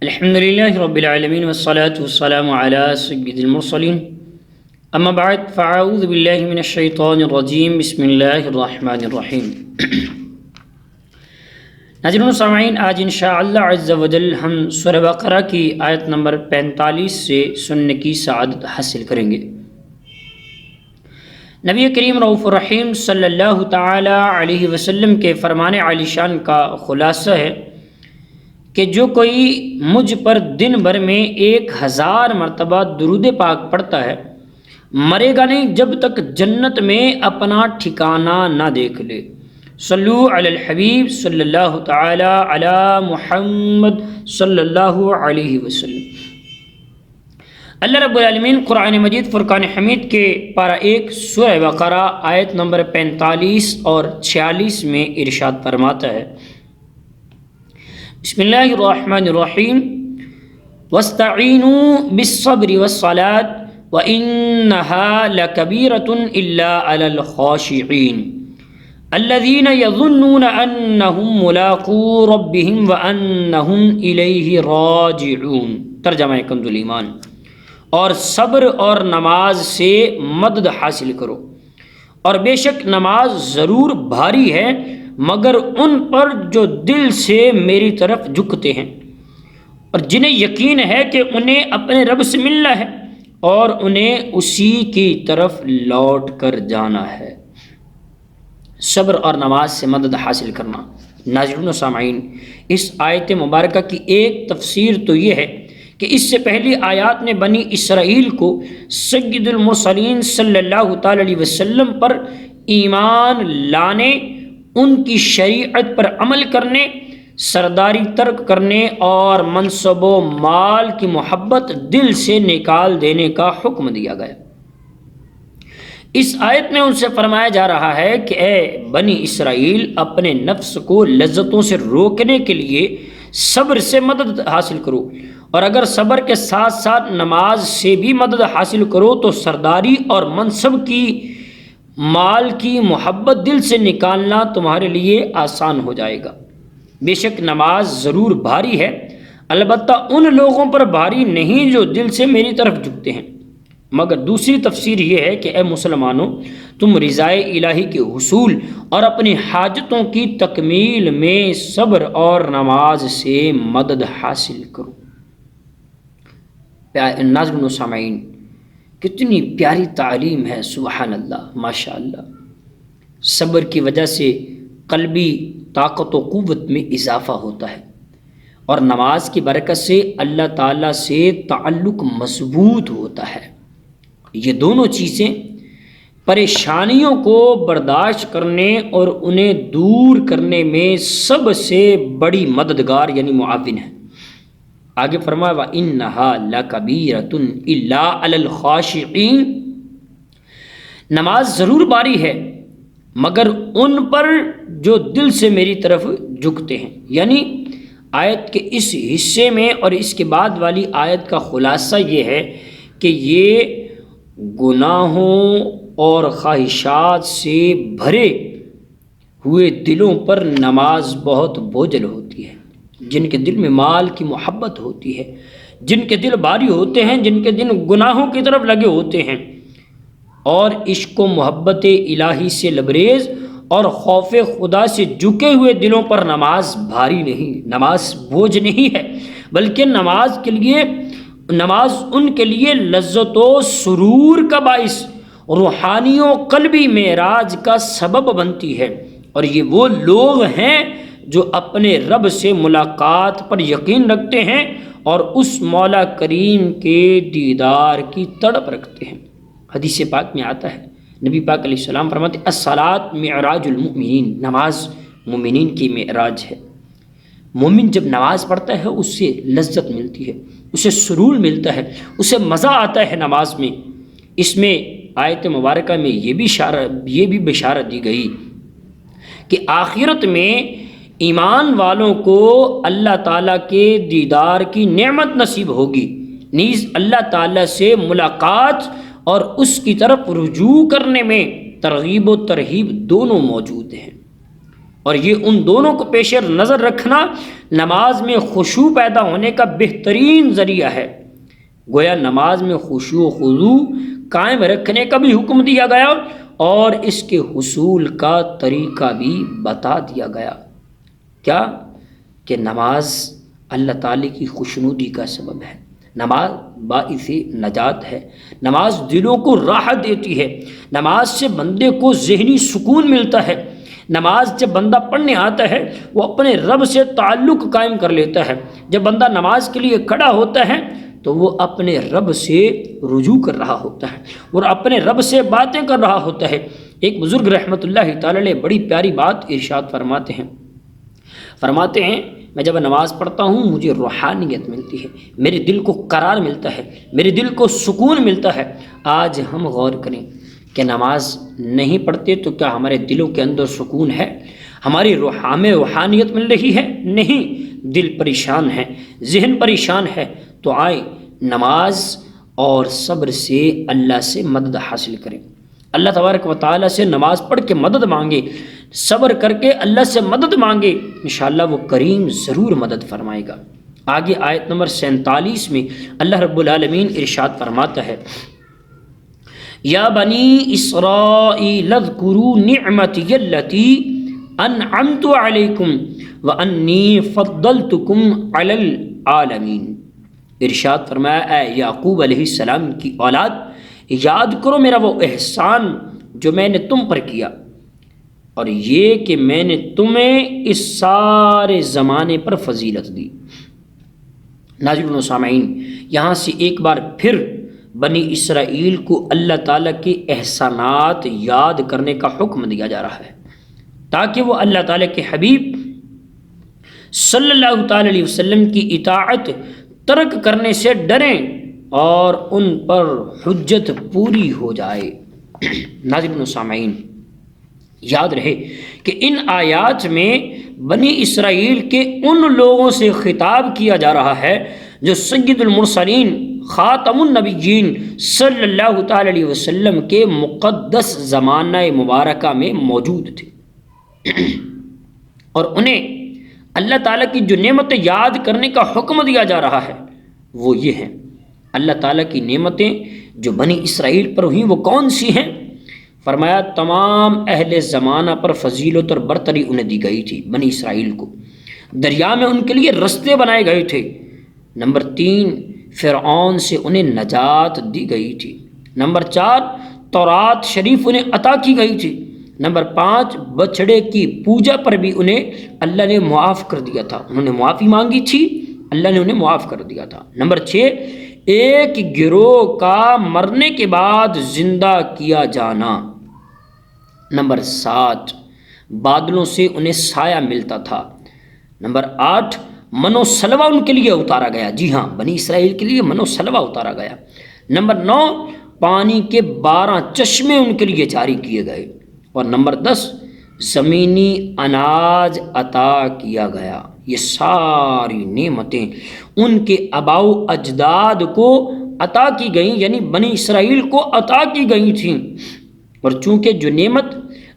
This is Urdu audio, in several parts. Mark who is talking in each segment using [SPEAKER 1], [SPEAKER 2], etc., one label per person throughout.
[SPEAKER 1] الحمد لله رب العالمين والصلاة والسلام على سيد المرسلين اما بعد فاعوذ بالله من الشیطان الرجیم بسم اللہ الرحمن الرحیم۔ ناظرین و سامعین، آج انشاءاللہ عز و جل ہم سورہ بقرہ کی آیت نمبر 45 سے سننے کی سعادت حاصل کریں گے۔ نبی کریم رؤوف الرحیم صلی اللہ تعالی علیہ وسلم کے فرمان عالی شان کا خلاصہ ہے کہ جو کوئی مجھ پر دن بھر میں 1000 مرتبہ درود پاک پڑھتا ہے مرے گا نہیں جب تک جنت میں اپنا ٹھکانہ نہ دیکھ لے۔ صلو علی الحبیب صلی اللہ تعالی علی محمد صلی اللہ علیہ وسلم۔ اللہ رب العالمین قرآن مجید فرقان حمید کے پارہ 1 سورہ بقرہ آیت نمبر 45 اور 46 میں ارشاد فرماتا ہے، بسم اللہ الرحمن الرحیم، وَاسْتَعِینُوا بِالصَّبْرِ وَالصَّلَاةِ وَإِنَّهَا لَكَبِيرَةٌ إِلَّا عَلَى الْخَاشِعِينَ الَّذِينَ يَظُنُّونَ أَنَّهُمْ مُلَاقُو رَبِّهِمْ وَأَنَّهُمْ إِلَيْهِ راجعون۔ ترجمہ کنز الایمان۔ اور صبر اور نماز سے مدد حاصل کرو، اور بے شک نماز ضرور بھاری ہے مگر ان پر جو دل سے میری طرف جھکتے ہیں، اور جنہیں یقین ہے کہ انہیں اپنے رب سے ملنا ہے اور انہیں اسی کی طرف لوٹ کر جانا ہے۔ صبر اور نماز سے مدد حاصل کرنا۔ ناظرین و سامعین، اس آیت مبارکہ کی ایک تفسیر تو یہ ہے کہ اس سے پہلی آیات نے بنی اسرائیل کو سید المرسلین صلی اللہ تعالی علیہ وسلم پر ایمان لانے، ان کی شریعت پر عمل کرنے، سرداری ترک کرنے اور منصب و مال کی محبت دل سے نکال دینے کا حکم دیا گیا۔ اس آیت میں ان سے فرمایا جا رہا ہے کہ اے بنی اسرائیل، اپنے نفس کو لذتوں سے روکنے کے لیے صبر سے مدد حاصل کرو، اور اگر صبر کے ساتھ ساتھ نماز سے بھی مدد حاصل کرو تو سرداری اور منصب کی، مال کی محبت دل سے نکالنا تمہارے لیے آسان ہو جائے گا۔ بے شک نماز ضرور بھاری ہے، البتہ ان لوگوں پر بھاری نہیں جو دل سے میری طرف جھکتے ہیں۔ مگر دوسری تفسیر یہ ہے کہ اے مسلمانوں، تم رضائے الہی کے حصول اور اپنی حاجتوں کی تکمیل میں صبر اور نماز سے مدد حاصل کرو۔ ناظرین و سامعین، کتنی پیاری تعلیم ہے، سبحان اللہ، ماشاء اللہ۔ صبر کی وجہ سے قلبی طاقت و قوت میں اضافہ ہوتا ہے، اور نماز کی برکت سے اللہ تعالیٰ سے تعلق مضبوط ہوتا ہے۔ یہ دونوں چیزیں پریشانیوں کو برداشت کرنے اور انہیں دور کرنے میں سب سے بڑی مددگار یعنی معاون ہے۔ آگے فرمایا وَإِنَّهَا لَكَبِيرَةٌ إِلَّا عَلَى الْخَاشِعِينَ، نماز ضرور باری ہے مگر ان پر جو دل سے میری طرف جھکتے ہیں۔ یعنی آیت کے اس حصے میں اور اس کے بعد والی آیت کا خلاصہ یہ ہے کہ یہ گناہوں اور خواہشات سے بھرے ہوئے دلوں پر نماز بہت بوجھل ہوتی ہے، جن کے دل میں مال کی محبت ہوتی ہے، جن کے دل بھاری ہوتے ہیں، جن کے دل گناہوں کی طرف لگے ہوتے ہیں، اور عشق و محبت الہی سے لبریز اور خوف خدا سے جھکے ہوئے دلوں پر نماز بھاری نہیں، نماز بوجھ نہیں ہے، بلکہ نماز ان کے لیے لذت و سرور کا باعث، روحانی و قلبی معراج کا سبب بنتی ہے۔ اور یہ وہ لوگ ہیں جو اپنے رب سے ملاقات پر یقین رکھتے ہیں اور اس مولا کریم کے دیدار کی تڑپ رکھتے ہیں۔ حدیث پاک میں آتا ہے، نبی پاک علیہ السلام فرماتے ہیں الصلاۃ معراج المؤمنین، نماز مومنین کی معراج ہے۔ مومن جب نماز پڑھتا ہے اس سے لذت ملتی ہے، اسے سرور ملتا ہے، اسے مزہ آتا ہے نماز میں۔ اس میں آیت مبارکہ میں یہ بھی بشارت دی گئی کہ آخرت میں ایمان والوں کو اللہ تعالیٰ کے دیدار کی نعمت نصیب ہوگی، نیز اللہ تعالیٰ سے ملاقات اور اس کی طرف رجوع کرنے میں ترغیب و ترہیب دونوں موجود ہیں۔ اور یہ ان دونوں کو پیش نظر رکھنا نماز میں خشوع پیدا ہونے کا بہترین ذریعہ ہے۔ گویا نماز میں خشوع و خضوع قائم رکھنے کا بھی حکم دیا گیا اور اس کے حصول کا طریقہ بھی بتا دیا گیا۔ کیا؟ کہ نماز اللہ تعالی کی خوشنودی کا سبب ہے، نماز باعث نجات ہے، نماز دلوں کو راحت دیتی ہے، نماز سے بندے کو ذہنی سکون ملتا ہے، نماز جب بندہ پڑھنے آتا ہے وہ اپنے رب سے تعلق قائم کر لیتا ہے، جب بندہ نماز کے لیے کھڑا ہوتا ہے تو وہ اپنے رب سے رجوع کر رہا ہوتا ہے اور اپنے رب سے باتیں کر رہا ہوتا ہے۔ ایک بزرگ رحمۃ اللہ تعالی علیہ بڑی پیاری بات ارشاد فرماتے ہیں میں جب نماز پڑھتا ہوں مجھے روحانیت ملتی ہے، میرے دل کو قرار ملتا ہے، میرے دل کو سکون ملتا ہے۔ آج ہم غور کریں کہ نماز نہیں پڑھتے تو کیا ہمارے دلوں کے اندر سکون ہے؟ ہماری ہمیں روحانیت مل رہی ہے؟ نہیں، دل پریشان ہے، ذہن پریشان ہے۔ تو آئیں نماز اور صبر سے اللہ سے مدد حاصل کریں، اللہ تبارک و تعالیٰ سے نماز پڑھ کے مدد مانگے، صبر کر کے اللہ سے مدد مانگے، انشاءاللہ وہ کریم ضرور مدد فرمائے گا۔ آگے آیت نمبر 47 میں اللہ رب العالمین ارشاد فرماتا ہے، یا بنی اسرائیل اذکروا نعمتی التی انعمت علیکم وانی فضلتکم علی العالمین۔ ارشاد فرمایا اے یعقوب علیہ السلام کی اولاد، یاد کرو میرا وہ احسان جو میں نے تم پر کیا، اور یہ کہ میں نے تمہیں اس سارے زمانے پر فضیلت دی۔ ناظرین و سامعین، یہاں سے ایک بار پھر بنی اسرائیل کو اللہ تعالیٰ کے احسانات یاد کرنے کا حکم دیا جا رہا ہے تاکہ وہ اللہ تعالیٰ کے حبیب صلی اللہ تعالی علیہ وسلم کی اطاعت ترک کرنے سے ڈریں اور ان پر حجت پوری ہو جائے۔ ناظرین و سامعین، یاد رہے کہ ان آیات میں بنی اسرائیل کے ان لوگوں سے خطاب کیا جا رہا ہے جو سید المرسلین خاتم النبیین صلی اللہ تعالی علیہ وسلم کے مقدس زمانہ مبارکہ میں موجود تھے، اور انہیں اللہ تعالیٰ کی جو نعمتیں یاد کرنے کا حکم دیا جا رہا ہے وہ یہ ہیں۔ اللہ تعالیٰ کی نعمتیں جو بنی اسرائیل پر ہوئیں وہ کون سی ہیں؟ فرمایا تمام اہل زمانہ پر فضیلت اور برتری انہیں دی گئی تھی۔ بنی اسرائیل کو دریا میں ان کے لیے رستے بنائے گئے تھے۔ نمبر 3، فرعون سے انہیں نجات دی گئی تھی۔ نمبر 4، تورات شریف انہیں عطا کی گئی تھی۔ نمبر 5، بچڑے کی پوجا پر بھی انہیں اللہ نے معاف کر دیا تھا، انہوں نے معافی مانگی تھی، اللہ نے انہیں معاف کر دیا تھا۔ نمبر 6، ایک گروہ کا مرنے کے بعد زندہ کیا جانا۔ نمبر 7، بادلوں سے انہیں سایہ ملتا تھا۔ نمبر 8، منو سلوہ ان کے لیے اتارا گیا، جی ہاں بنی اسرائیل کے لیے منو سلوہ اتارا گیا۔ نمبر 9، پانی کے 12 چشمے ان کے لیے جاری کیے گئے۔ اور نمبر 10، زمینی اناج عطا کیا گیا۔ یہ ساری نعمتیں ان کے آباء و اجداد کو عطا کی گئیں، یعنی بنی اسرائیل کو عطا کی گئی تھیں، اور چونکہ جو نعمت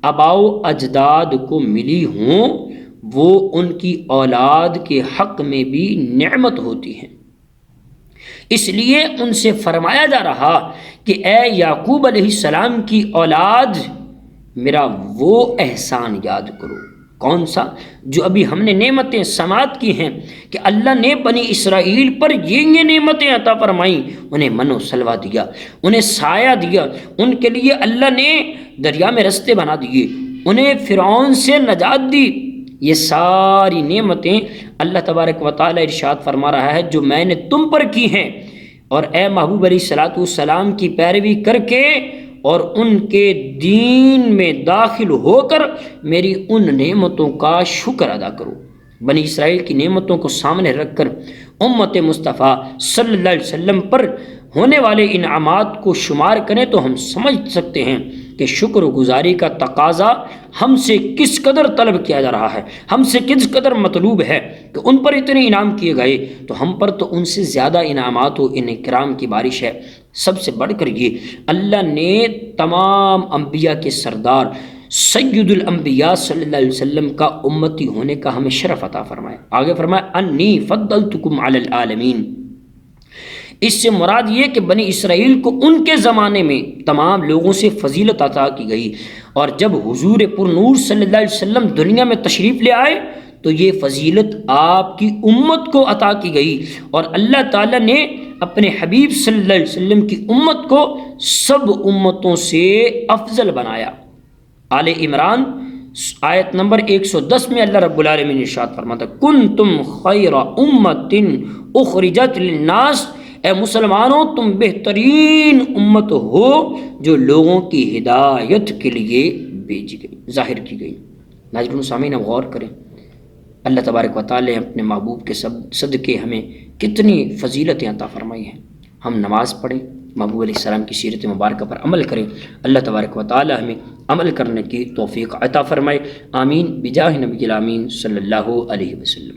[SPEAKER 1] آباء و اجداد کو ملی ہوں وہ ان کی اولاد کے حق میں بھی نعمت ہوتی ہے، اس لیے ان سے فرمایا جا رہا کہ اے یعقوب علیہ السلام کی اولاد، میرا وہ احسان یاد کرو۔ کون سا؟ جو ابھی ہم نے نعمتیں سماعت کی ہیں کہ اللہ نے بنی اسرائیل پر یہ نعمتیں عطا فرمائیں، انہیں من و سلوہ دیا، انہیں سایہ دیا، ان کے لیے اللہ نے دریا میں رستے بنا دیے، انہیں فرعون سے نجات دی۔ یہ ساری نعمتیں اللہ تبارک و تعالی ارشاد فرما رہا ہے جو میں نے تم پر کی ہیں، اور اے محبوب علیہ الصلوۃ والسلام کی پیروی کر کے اور ان کے دین میں داخل ہو کر میری ان نعمتوں کا شکر ادا کرو۔ بنی اسرائیل کی نعمتوں کو سامنے رکھ کر امت مصطفیٰ صلی اللہ علیہ وسلم پر ہونے والے انعامات کو شمار کریں تو ہم سمجھ سکتے ہیں کہ شکر گزاری کا تقاضا ہم سے کس قدر طلب کیا جا رہا ہے، ہم سے کس قدر مطلوب ہے کہ ان پر اتنے انعام کیے گئے تو ہم پر تو ان سے زیادہ انعامات و انکرام کی بارش ہے۔ سب سے بڑھ کر یہ اللہ نے تمام انبیاء کے سردار سید الانبیاء صلی اللہ علیہ وسلم کا امتی ہونے کا ہمیں شرف عطا فرمائے۔ آگے فرمایا انی فضلتکم علی العالمین، اس سے مراد یہ کہ بنی اسرائیل کو ان کے زمانے میں تمام لوگوں سے فضیلت عطا کی گئی، اور جب حضور پر نور صلی اللہ علیہ وسلم دنیا میں تشریف لے آئے تو یہ فضیلت آپ کی امت کو عطا کی گئی، اور اللہ تعالیٰ نے اپنے حبیب صلی اللہ علیہ وسلم کی امت کو سب امتوں سے افضل بنایا۔ آل عمران آیت نمبر 110 میں اللہ رب العالمین نے ارشاد فرماتا کنتم خیر امت اخرجت للناس، اے مسلمانوں تم بہترین امت ہو جو لوگوں کی ہدایت کے لیے بھیجی گئی، ظاہر کی گئی۔ ناظرین و سامعین، اب غور کریں اللہ تبارک و تعالی اپنے محبوب کے صدقے ہمیں کتنی فضیلتیں عطا فرمائی ہیں۔ ہم نماز پڑھیں، محبوب علیہ السلام کی سیرت مبارکہ پر عمل کریں، اللہ تبارک و تعالی ہمیں عمل کرنے کی توفیق عطا فرمائے۔ آمین بجاہ نبی الامین صلی اللہ علیہ وسلم۔